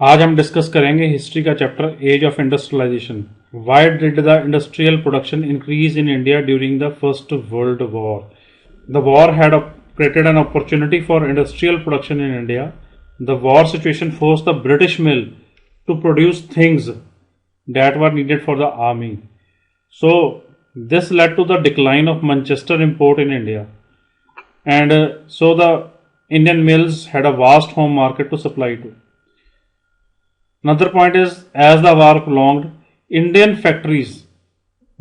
आज हम डिस्कस करेंगे हिस्ट्री का chapter age of industrialisation. Why did the industrial production increase in India during the First World War? The war had created an opportunity for industrial production in India. The war situation forced the British mill to produce things that were needed for the army. So this led to the decline of Manchester import in India. And so the Indian mills had a vast home market to supply to. Another point is, as the war prolonged, Indian factories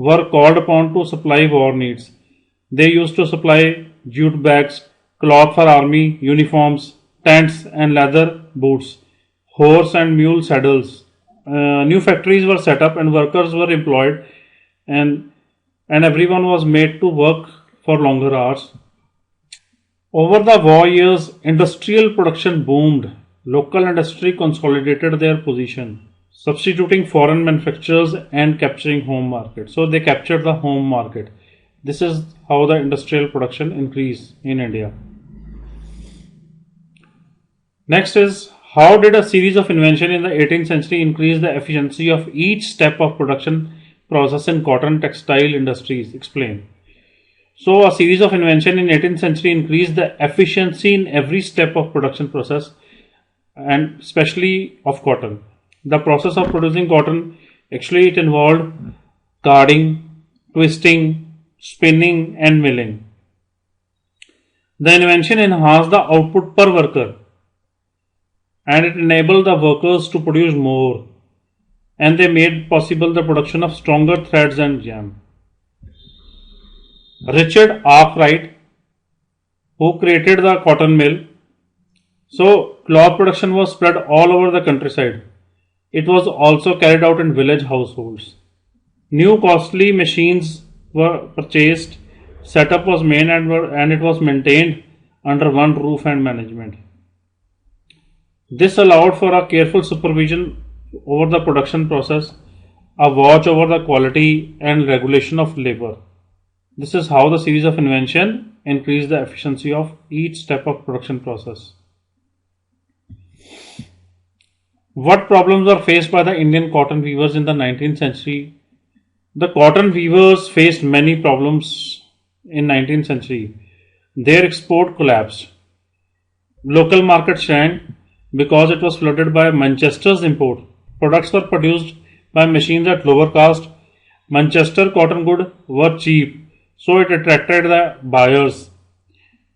were called upon to supply war needs. They used to supply jute bags, cloth for army uniforms, tents and leather boots, horse and mule saddles. New factories were set up and workers were employed, and everyone was made to work for longer hours. Over the war years, industrial production boomed. Local industry consolidated their position, substituting foreign manufacturers and capturing home market. So they captured the home market. This is how the industrial production increased in India. Next is, how did a series of inventions in the 18th century increase the efficiency of each step of production process in cotton textile industries? Explain. So a series of inventions in 18th century increased the efficiency in every step of production process, and especially of cotton. The process of producing cotton, actually it involved carding, twisting, spinning and milling. The invention enhanced the output per worker, and it enabled the workers to produce more, and they made possible the production of stronger threads and jam. Richard Arkwright, who created the cotton mill, so cloth production was spread all over the countryside. It was also carried out in village households. New costly machines were purchased, setup was made and it was maintained under one roof and management. This allowed for a careful supervision over the production process, a watch over the quality and regulation of labor. This is how the series of invention increased the efficiency of each step of production process. What problems were faced by the Indian cotton weavers in the 19th century? The cotton weavers faced many problems in 19th century. Their export collapsed. Local market shrank because it was flooded by Manchester's import. Products were produced by machines at lower cost. Manchester cotton goods were cheap, so it attracted the buyers,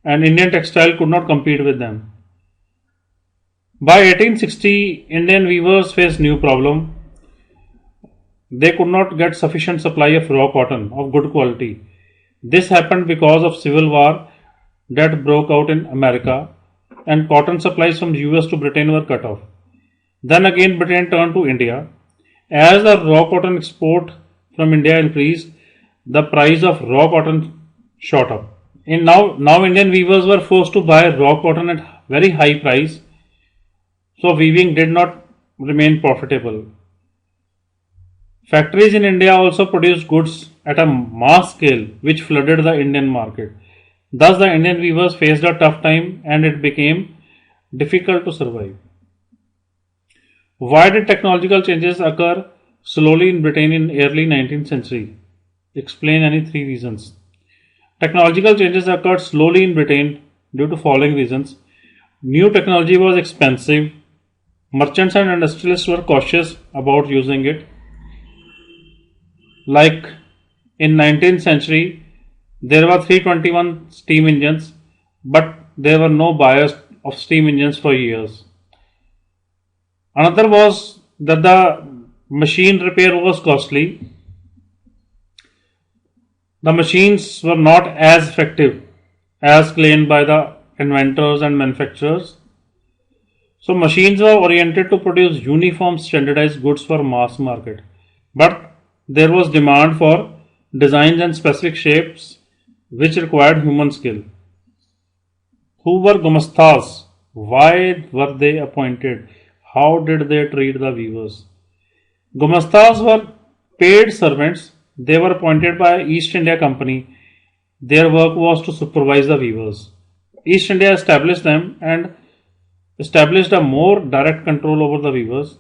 and Indian textile could not compete with them. By 1860, Indian weavers faced new problem. They could not get sufficient supply of raw cotton of good quality. This happened because of civil war that broke out in America, and cotton supplies from US to Britain were cut off. Then again Britain turned to India. As the raw cotton export from India increased, the price of raw cotton shot up. Now Indian weavers were forced to buy raw cotton at very high price. So weaving did not remain profitable. Factories in India also produced goods at a mass scale which flooded the Indian market. Thus the Indian weavers faced a tough time and it became difficult to survive. Why did technological changes occur slowly in Britain in early 19th century? Explain any three reasons. Technological changes occurred slowly in Britain due to following reasons. New technology was expensive. Merchants and industrialists were cautious about using it. Like in 19th century, there were 321 steam engines, but there were no buyers of steam engines for years. Another was that the machine repair was costly. The machines were not as effective as claimed by the inventors and manufacturers. So machines were oriented to produce uniform standardized goods for mass market. But there was demand for designs and specific shapes which required human skill. Who were gumastas? Why were they appointed? How did they treat the weavers? Gumastas were paid servants. They were appointed by East India Company. Their work was to supervise the weavers. East India established them, and established a more direct control over the weavers,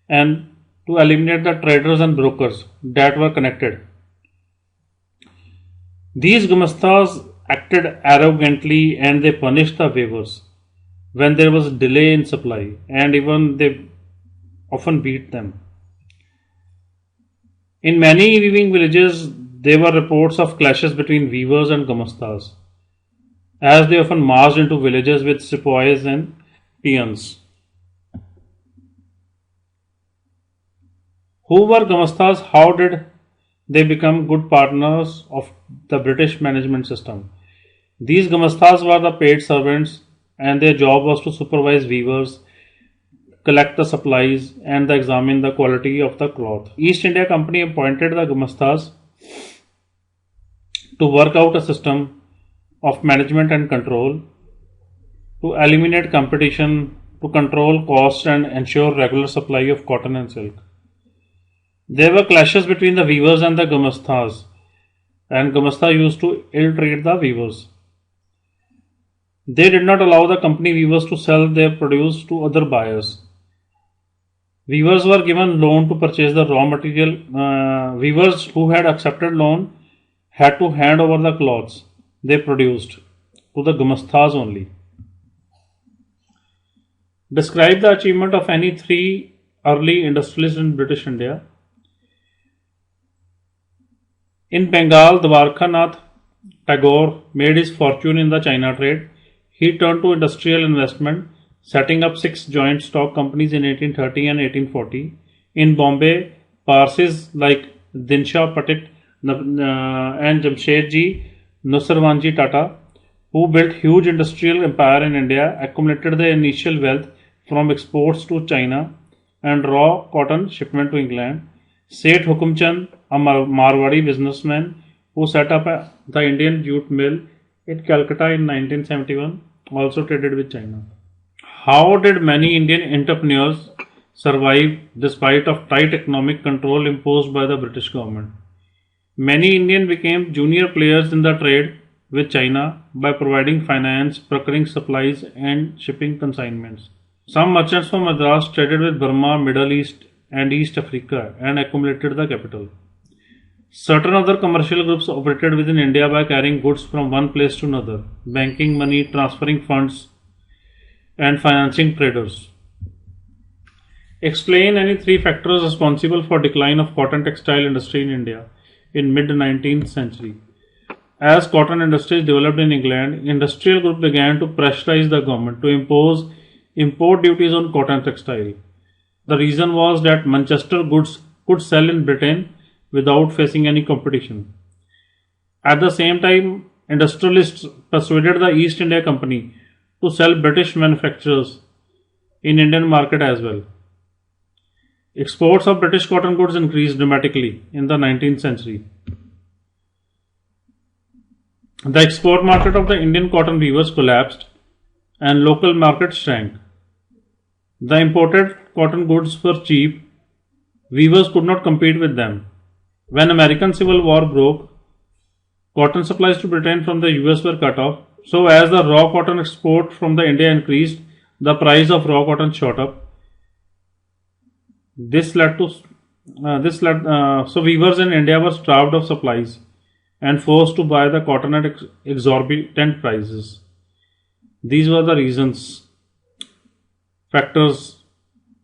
and to eliminate the traders and brokers that were connected. These gumastas acted arrogantly and they punished the weavers when there was delay in supply, and even they often beat them. In many weaving villages, there were reports of clashes between weavers and gumastas, as they often marched into villages with sepoys and peons. Who were gumastas? How did they become good partners of the British management system? These gumastas were the paid servants, and their job was to supervise weavers, collect the supplies, and examine the quality of the cloth. East India Company appointed the gumastas to work out a system of management and control, to eliminate competition, to control costs and ensure regular supply of cotton and silk. There were clashes between the weavers and the gumastas, and gumasta used to ill-treat the weavers. They did not allow the company weavers to sell their produce to other buyers. Weavers were given loan to purchase the raw material. Weavers who had accepted loan had to hand over the cloths they produced to the gumastas only. Describe the achievement of any three early industrialists in British India. In Bengal, Dwarkanath Tagore made his fortune in the China trade. He turned to industrial investment, setting up 6 joint stock companies in 1830 and 1840. In Bombay, Parsis like Dinshaw Patit and Jamshedji Nusarwanji Tata, who built huge industrial empire in India, accumulated their initial wealth from exports to China and raw cotton shipment to England. Seth Hukumchand, a Marwadi businessman who set up the Indian jute mill in Calcutta in 1971, also traded with China. How did many Indian entrepreneurs survive despite of tight economic control imposed by the British government? Many Indians became junior players in the trade with China by providing finance, procuring supplies and shipping consignments. Some merchants from Madras traded with Burma, Middle East and East Africa and accumulated the capital. Certain other commercial groups operated within India by carrying goods from one place to another, banking money, transferring funds and financing traders. Explain any 3 factors responsible for decline of cotton textile industry in India in mid-19th century. As cotton industries developed in England, industrial groups began to pressurize the government to impose import duties on cotton textile. The reason was that Manchester goods could sell in Britain without facing any competition. At the same time, industrialists persuaded the East India Company to sell British manufacturers in Indian market as well. Exports of British cotton goods increased dramatically in the 19th century. The export market of the Indian cotton weavers collapsed and local markets shrank. The imported cotton goods were cheap. Weavers could not compete with them. When American Civil War broke, cotton supplies to Britain from the US were cut off. So as the raw cotton export from the India increased, the price of raw cotton shot up. So weavers in India were starved of supplies and forced to buy the cotton at exorbitant prices. These were the factors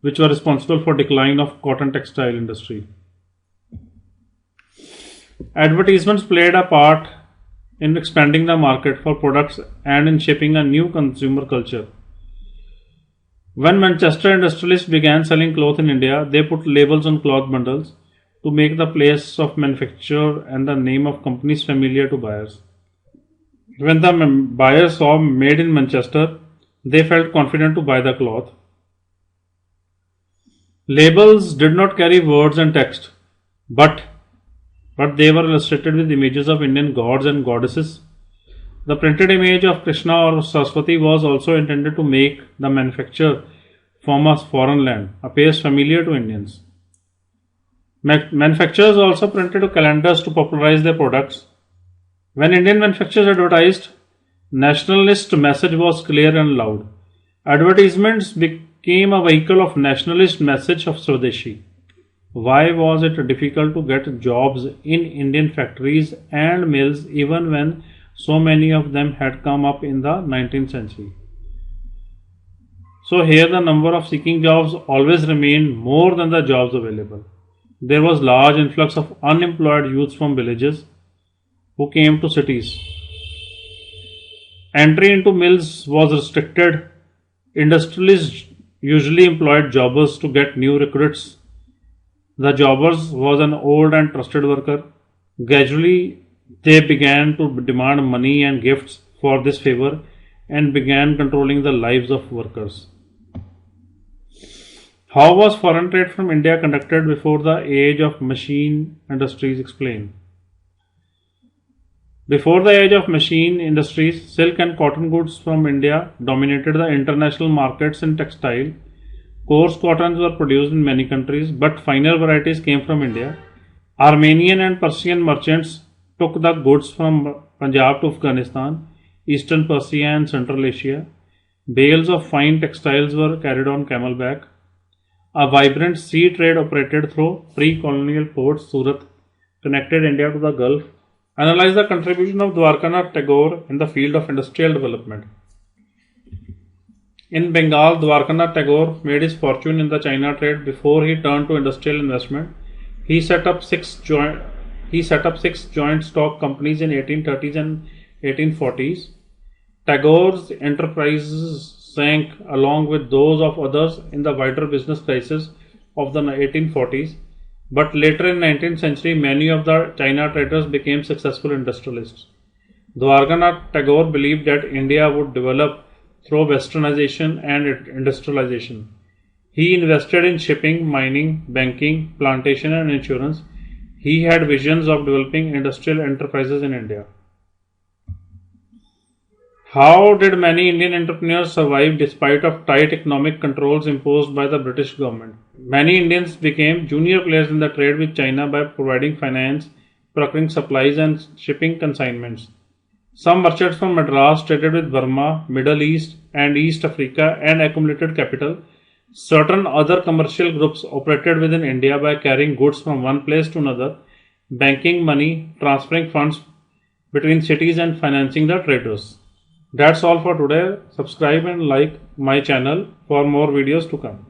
which were responsible for decline of cotton textile industry. Advertisements played a part in expanding the market for products and in shaping a new consumer culture. When Manchester industrialists began selling cloth in India, they put labels on cloth bundles to make the place of manufacture and the name of companies familiar to buyers. When the buyers saw made in Manchester, they felt confident to buy the cloth. Labels did not carry words and text, but they were illustrated with images of Indian gods and goddesses. The printed image of Krishna or Saraswati was also intended to make the manufacture from a foreign land appears familiar to Indians. Manufacturers also printed calendars to popularize their products. When Indian manufacturers advertised, nationalist message was clear and loud. Advertisements became a vehicle of nationalist message of Swadeshi. Why was it difficult to get jobs in Indian factories and mills even when so many of them had come up in the 19th century? So here the number of seeking jobs always remained more than the jobs available. There was large influx of unemployed youths from villages who came to cities. Entry into mills was restricted. Industrialists usually employed jobbers to get new recruits. The jobbers was an old and trusted worker. Gradually, they began to demand money and gifts for this favor and began controlling the lives of workers. How was foreign trade from India conducted before the age of machine industries? Explain. Before the age of machine industries, silk and cotton goods from India dominated the international markets in textile. Coarse cottons were produced in many countries, but finer varieties came from India. Armenian and Persian merchants took the goods from Punjab to Afghanistan, Eastern Persia and Central Asia. Bales of fine textiles were carried on camelback. A vibrant sea trade operated through pre-colonial ports. Surat connected India to the Gulf. Analyze the contribution of Dwarkanath Tagore in the field of industrial development. In Bengal, Dwarkanath Tagore made his fortune in the China trade before he turned to industrial investment. He set up six joint stock companies in 1830s and 1840s. Tagore's enterprises sank along with those of others in the wider business crisis of the 1840s. But later in 19th century, many of the China traders became successful industrialists. Dwarkanath Tagore believed that India would develop through westernization and industrialization. He invested in shipping, mining, banking, plantation and insurance. He had visions of developing industrial enterprises in India. How did many Indian entrepreneurs survive despite of tight economic controls imposed by the British government? Many Indians became junior players in the trade with China by providing finance, procuring supplies and shipping consignments. Some merchants from Madras traded with Burma, Middle East and East Africa and accumulated capital. Certain other commercial groups operated within India by carrying goods from one place to another, banking money, transferring funds between cities and financing the traders. That's all for today. Subscribe and like my channel for more videos to come.